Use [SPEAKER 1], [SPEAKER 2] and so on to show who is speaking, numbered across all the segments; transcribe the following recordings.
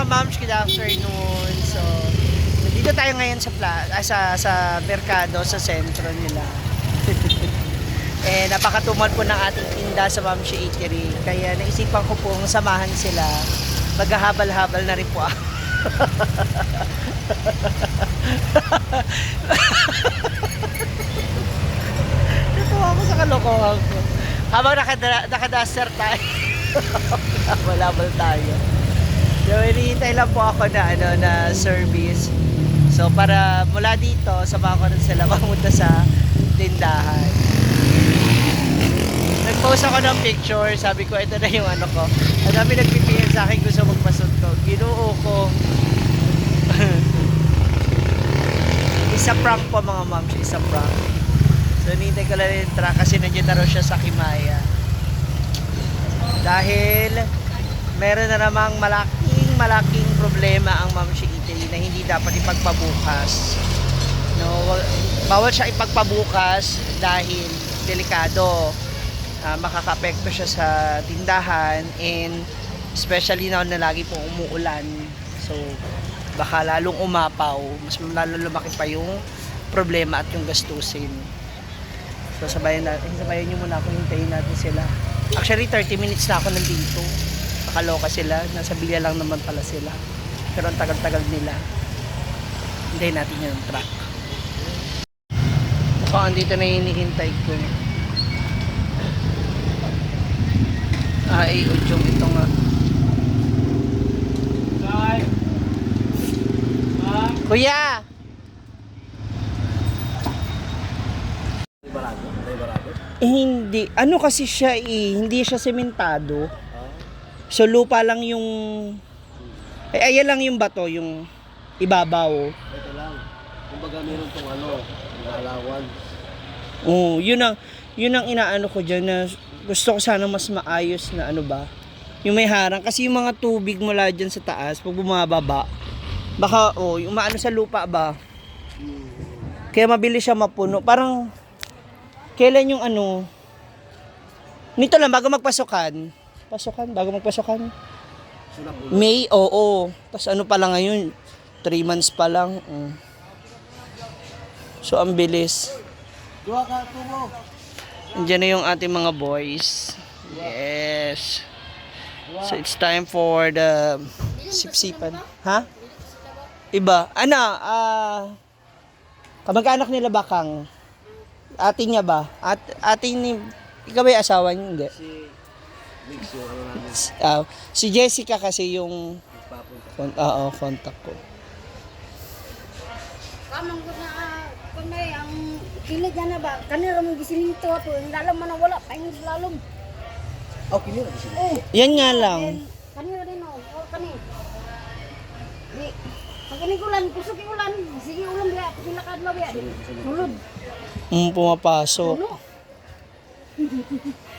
[SPEAKER 1] moms, good afternoon. So, dito tayo ngayon sa merkado, sa sentro nila. Eh, napakatumal po ng ating tinda sa Mamshi Eatery. Kaya naisipan ko pong samahan sila. Maghahabal-habal na rin po ako. Natuwa ako sa kalokohan ko. Habang nakadaster tayo. Habal-habal tayo. So, hinihintay lang po ako na service. So, para mula dito, sama ko rin sila pamunta sa tindahan. Nag-post ako ng picture, sabi ko, ito na yung ano ko. Ang dami nagpipihil sa akin, gusto magpasunto. Ginoo ko. Isa prank po mga moms, isa prank. So, nintay ko lang yung truck kasi nandiyan na raw siya sa Kimaya. Dahil, meron na namang malaking problema ang Mamshi Eatery na hindi dapat ipagpabukas. No, bawal siya ipagpabukas dahil delikado. Makaka-apekto siya sa tindahan and especially na lagi pong umuulan. So, baka lalong umapaw, mas lalo lumaki pa yung problema at yung gastusin. So, sabayan nyo muna ako, hintayin natin sila. Actually, 30 minutes na ako nandito. Nakaloka sila, nasa bilya lang naman pala sila. Pero ang tagal-tagal nila. Hintayin natin yung truck. Mukhang andito na hinihintay ko. Ay, udyong ito nga. Kuya! Hindi. Ano kasi siya hindi siya sementado. So lupa lang yung ayan lang yung bato, yung ibabaw.
[SPEAKER 2] Ito lang. Kumbaga meron tong lalawan.
[SPEAKER 1] Oh, yun ang inaano ko diyan na gusto ko sana mas maayos na yung may harang kasi yung mga tubig mula diyan sa taas pag bumababa baka yung maano sa lupa ba. Kaya mabilis siya mapuno. Parang kailan yung nito lang bago magpasokan. Bago magpasokan. May, oo. Tapos pa lang ngayon, 3 months pa lang. So, ang bilis. Andiyan na yung ating mga boys. Yes. So, it's time for the sipsipan. Ha? Iba. Kamag-anak nila bakang? Ating niya ba? Ating ni... Ikaw ba yung asawa niya? Hindi. Si Jessica kasi yung contact ko.
[SPEAKER 3] Kamang ko na kunay ang kilig na ba? Kanira mong gisiling to ato, lalam man wala pa yung lalom.
[SPEAKER 2] Oh, kinira gisiling.
[SPEAKER 3] Oh.
[SPEAKER 1] Yan nga lang.
[SPEAKER 3] Kanira din kani. Di pagkini ulan, kusog yung ulan. Sige ulan biya, pilakad mo biya. Sulod.
[SPEAKER 1] Pumapasok.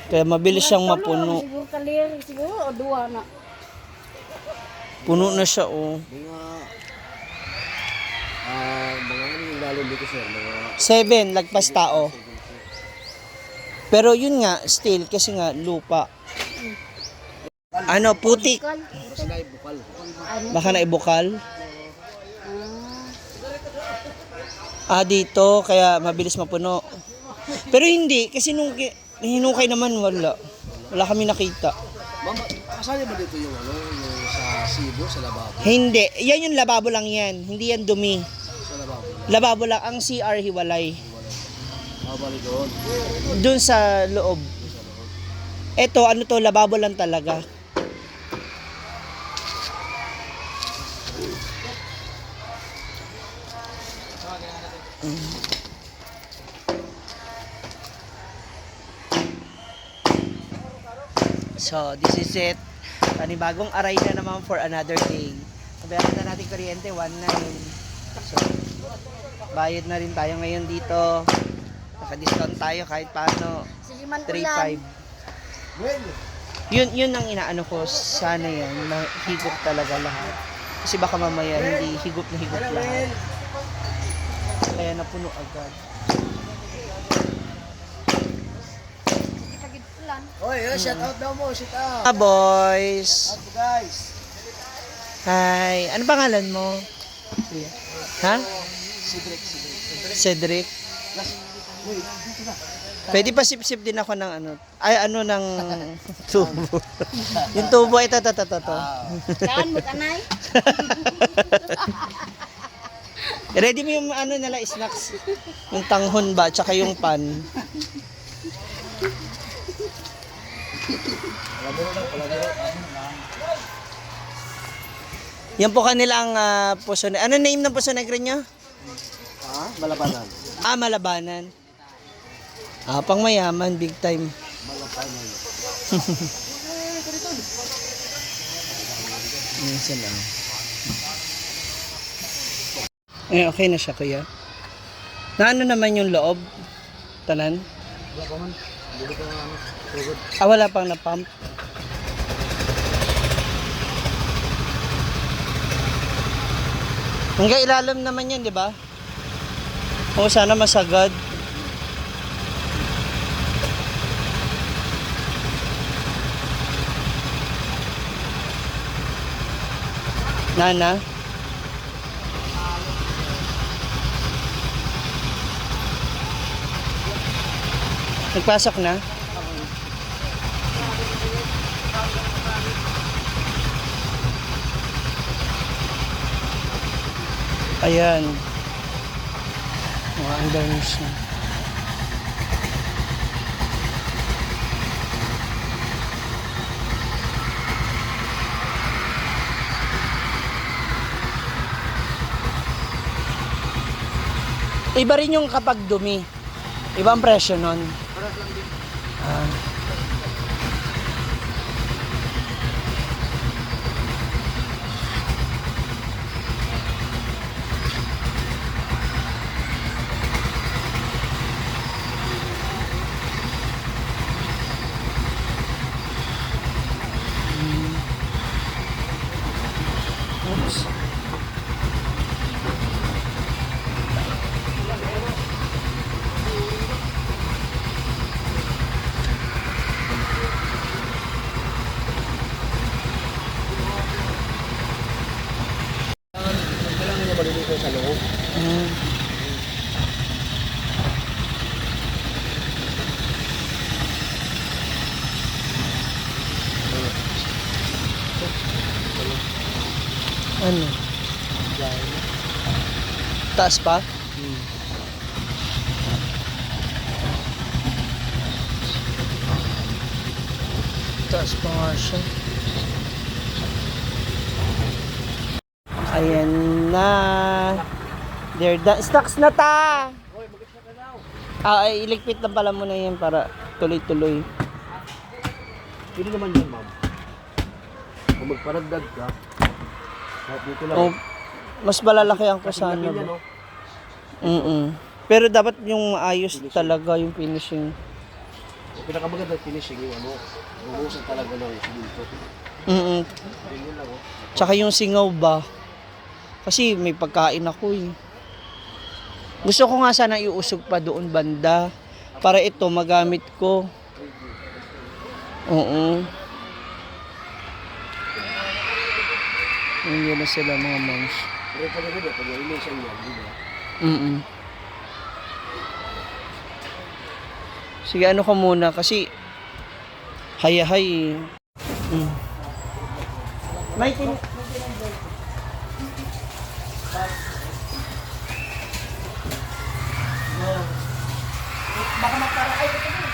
[SPEAKER 1] Kaya mabilis siyang mapuno.
[SPEAKER 3] Siguro kalir, siguro o duwa na.
[SPEAKER 1] Puno na siya,
[SPEAKER 2] Mga yung lalong dito sir,
[SPEAKER 1] 7, lagpas tao. Pero yun nga, still, kasi nga, lupa. Putik.
[SPEAKER 2] sila bukal.
[SPEAKER 1] Baka naibukal. Dito, kaya mabilis mapuno. Pero hindi, kasi nung hinukay naman, wala kami nakita.
[SPEAKER 2] Mama, kasali ba dito yung yung sa Cebu, sa lababo?
[SPEAKER 1] Hindi, yan yung lababo lang yan. Hindi yan dumi.
[SPEAKER 2] Sa lababo.
[SPEAKER 1] Lababo lang, ang CR hiwalay.
[SPEAKER 2] Bali doon.
[SPEAKER 1] Doon sa loob. Eto, lababo lang talaga. So, this is it. Panibagong aray na naman for another day. Nabayaran na natin kuryente, 1.9. So, bayad na rin tayo ngayon dito. Naka-discount tayo kahit paano. 3.5. Yun ang inaano ko. Sana yan. Higop talaga lahat. Kasi baka mamaya hindi higop na higop lahat. Kaya napuno agad.
[SPEAKER 2] Oy, shout out daw mo, shout out.
[SPEAKER 1] Boys.
[SPEAKER 2] Out guys.
[SPEAKER 1] Hi. Ano pangalan mo? Ha?
[SPEAKER 2] Cedric.
[SPEAKER 1] Cedric.
[SPEAKER 2] Last, wait, dito na.
[SPEAKER 1] Pwede pa sip-sip din ako ng ano. Ay, ano ng tubo. Yung tubo, ito.
[SPEAKER 3] Saan mo kanay?
[SPEAKER 1] Ready mo yung ano nila, snacks. Yung tanghon ba, tsaka yung pan. Yan po kanila ang puso. Ano name ng puso negro nyo?
[SPEAKER 2] Malabanan.
[SPEAKER 1] Malabanan. Pang mayaman, big time.
[SPEAKER 2] Malabanan.
[SPEAKER 1] Yan sila. Okay na siya, kuya. Na ano naman yung loob? Tanan?
[SPEAKER 2] Wala pa man. Hindi ko ano. Tugod.
[SPEAKER 1] Wala pang na-pump. Hanggang ilalim naman yan, di ba? O sana masagad. Nana? Nagpasok na? Ayan. Mga underneath na. Iba rin yung kapag dumi. Ibang presyo nun. Ah. Oops.
[SPEAKER 2] Kailangan niya malilito sa loob.
[SPEAKER 1] Mm. Ano? Taas pa? Taas pa nga siya. Ayan na. There done. Stocks na ta! Ay, iligpit na pala muna yan para tuloy-tuloy.
[SPEAKER 2] Pwede naman yan, ma'am. Kung magparagdag ka, kahit dito lang.
[SPEAKER 1] Oh, mas malalaki ang
[SPEAKER 2] Kasi
[SPEAKER 1] kusana
[SPEAKER 2] laki niya,
[SPEAKER 1] ba?
[SPEAKER 2] no?
[SPEAKER 1] Pero dapat yung ayos talaga yung finishing.
[SPEAKER 2] Yung pinakamagandang finishing yung ano, umuusap talaga ng siminto. Ganyan lang, oh.
[SPEAKER 1] Tsaka yung singaw ba? Kasi may pagkain ako eh. Gusto ko nga sana iusog pa doon banda. Para ito magamit ko. Oo. Yun na sila mga moms.
[SPEAKER 2] Pero pag ano, pag ilation yan, di ba?
[SPEAKER 1] Sige, ano ka muna kasi hayahay. May baka magkara ay ito na.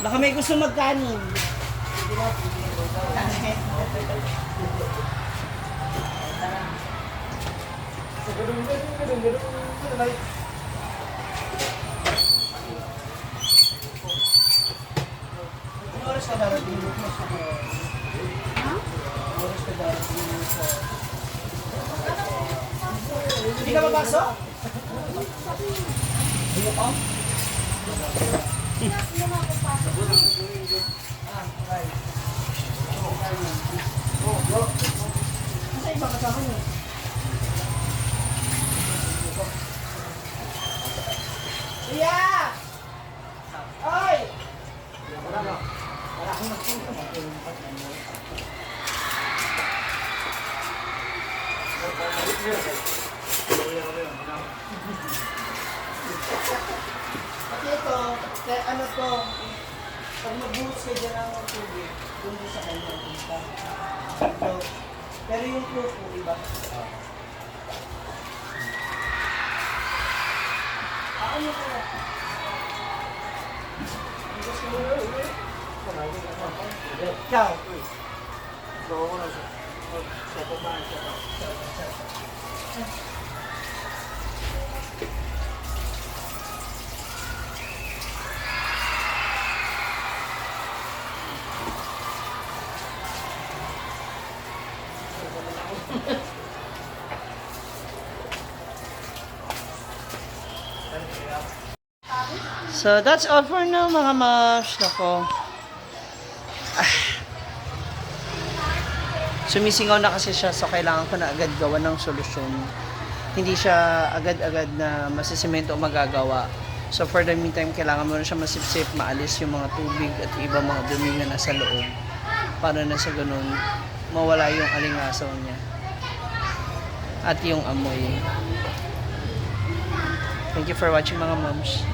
[SPEAKER 1] Baka may gusto magkanin. Anong oras ka darating mo? Oras ka darating mo sa... Hindi ka mapasok? Hindi ka pa? Nasa iba kasama niyo? Pati ito, kaya ano to, pag magbuhos ka dyan ng tubig, doon sa kanya, punta. So, pero yung kuko, iba. Ano ko na? Ikaw. So that's all for now mga moms. Nako. Sumisingaw na kasi siya so kailangan ko na agad gawa ng solusyon. Hindi siya agad-agad na masisemento o magagawa. So for the meantime, kailangan mo na siya masipsip, maalis yung mga tubig at iba mga dumi na nasa loob. Para na sa ganun, mawala yung alingasaw niya. At yung amoy. Thank you for watching mga moms.